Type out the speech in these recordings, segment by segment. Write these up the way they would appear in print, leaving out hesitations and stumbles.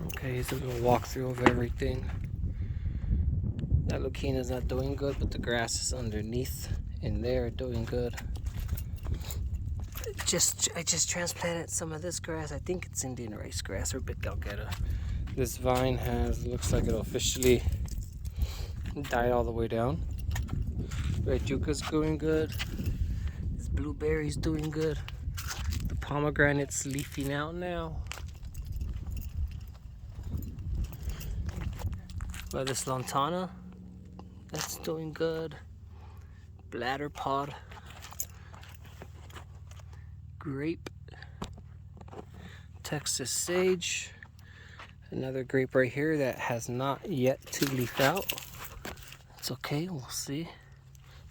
Okay, here's a little walkthrough of everything. That Lucina's not doing good, but the grass is underneath in there doing good. I just transplanted some of this grass. I think it's Indian rice grass or big galgetta. This vine looks like it'll officially die all the way down. Red yucca's doing good. This blueberry's doing good. The pomegranate's leafing out now. But this lantana, that's doing good. Bladder pod. Grape. Texas sage. Another grape right here that has not yet to leaf out. It's okay, we'll see.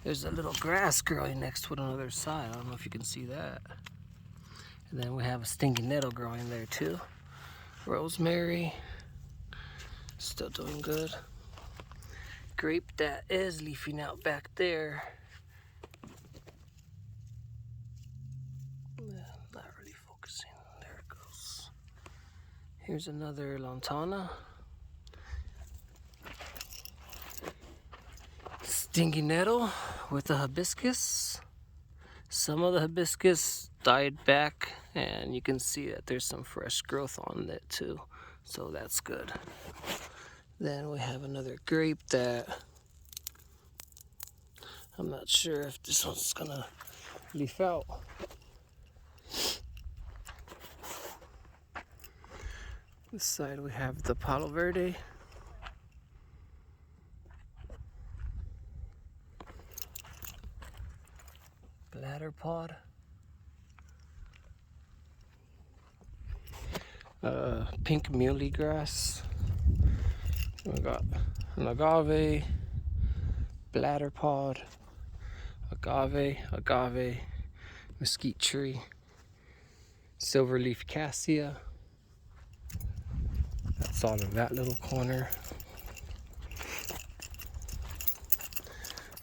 There's a little grass growing next to it on the other side. I don't know if you can see that. And then we have a stinging nettle growing there too. Rosemary, still doing good. Grape that is leafing out back there. Not really focusing. There it goes. Here's another lantana. Stinging nettle with a hibiscus. Some of the hibiscus died back, and you can see that there's some fresh growth on it too, so that's good. Then we have another grape that I'm not sure if this one's gonna leaf out. This side we have the Palo Verde. Bladder pod. Pink muley grass. We got an agave, bladder pod, agave, mesquite tree, silverleaf cassia. That's all in that little corner.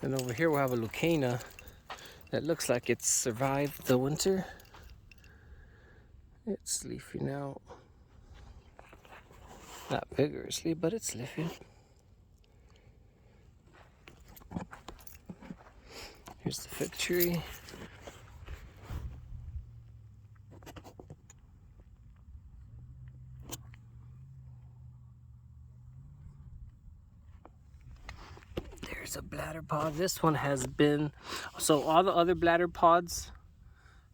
And over here we'll have a lucana that looks like it's survived the winter. It's leafing out. Not vigorously, but it's leafing. Here's the fig tree. There's a bladder pod. This one has been, so all the other bladder pods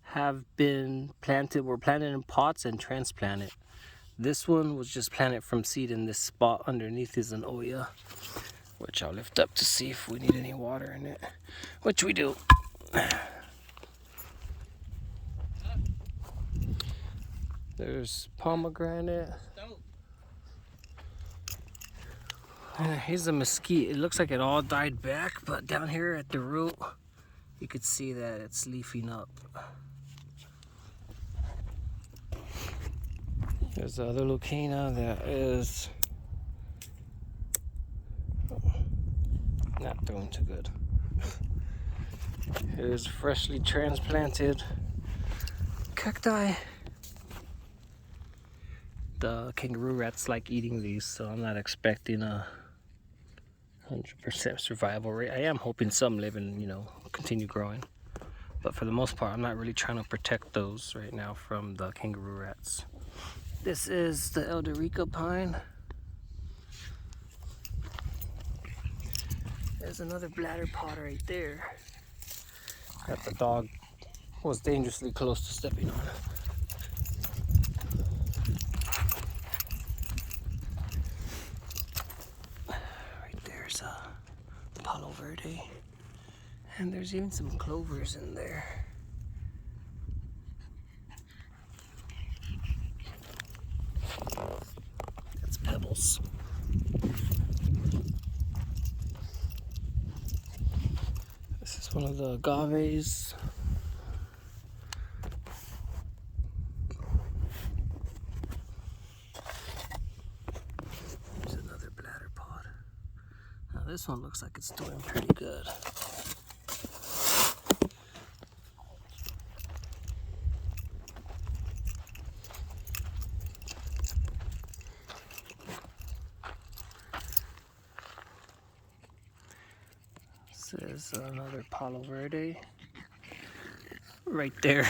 have been were planted in pots and transplanted. This one was just planted from seed, and this spot underneath is an Oya, which I'll lift up to see if we need any water in it, which we do. There's pomegranate. Here's a mesquite. It looks like it all died back, but down here at the root, you could see that it's leafing up. There's the other lucana that is not doing too good. Here's freshly transplanted cacti. The kangaroo rats like eating these, so I'm not expecting a 100% survival rate. I am hoping some live and, continue growing. But for the most part, I'm not really trying to protect those right now from the kangaroo rats. This is the Eldorica pine. There's another bladder pod right there that the dog was dangerously close to stepping on. Right there's a Palo Verde. And there's even some clovers in there. That's pebbles. This is one of the agaves. There's another bladder pod. Now this one looks like it's doing pretty good. This is another Palo Verde. Right there.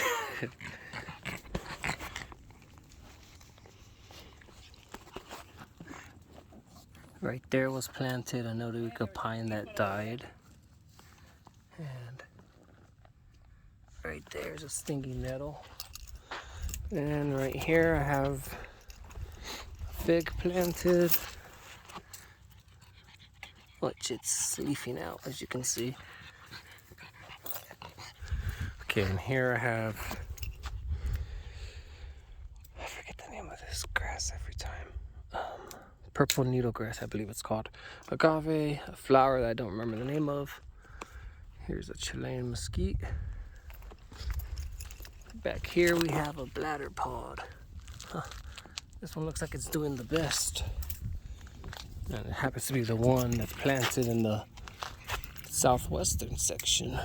Right there was planted a Notuica pine that died. And right there's a stinging nettle. And right here I have a fig planted, which it's leafing out, as you can see. Okay, and here I have, I forget the name of this grass every time. Purple needlegrass, I believe it's called. Agave, a flower that I don't remember the name of. Here's a Chilean mesquite. Back here we have a bladder pod. Huh. This one looks like it's doing the best. And it happens to be the one that's planted in the southwestern section.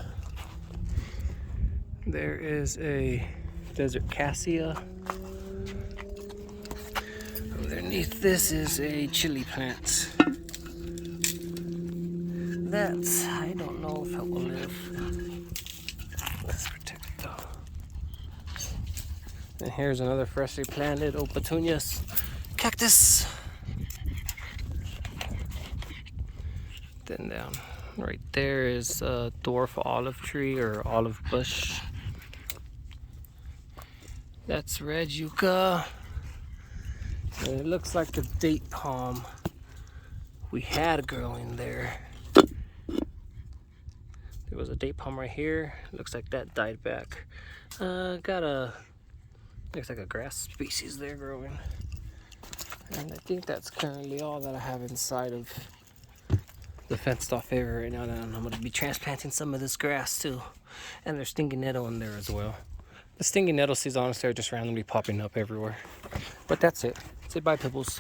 There is a desert cassia. Underneath this is a chili plant. That's, I don't know if it will live. Let's protect it though. And here's another freshly planted old petunias cactus. Then down right there is a dwarf olive tree or olive bush. That's red yucca. And it looks like the date palm we had growing there. There was a date palm right here. Looks like that died back. Got a, looks like a grass species there growing. And I think that's currently all that I have inside of the fenced off area right now. And I'm gonna be transplanting some of this grass too. And there's stinging nettle in there as well. The stinging nettle seeds honestly are just randomly popping up everywhere. But that's it. Say bye, Pibbles.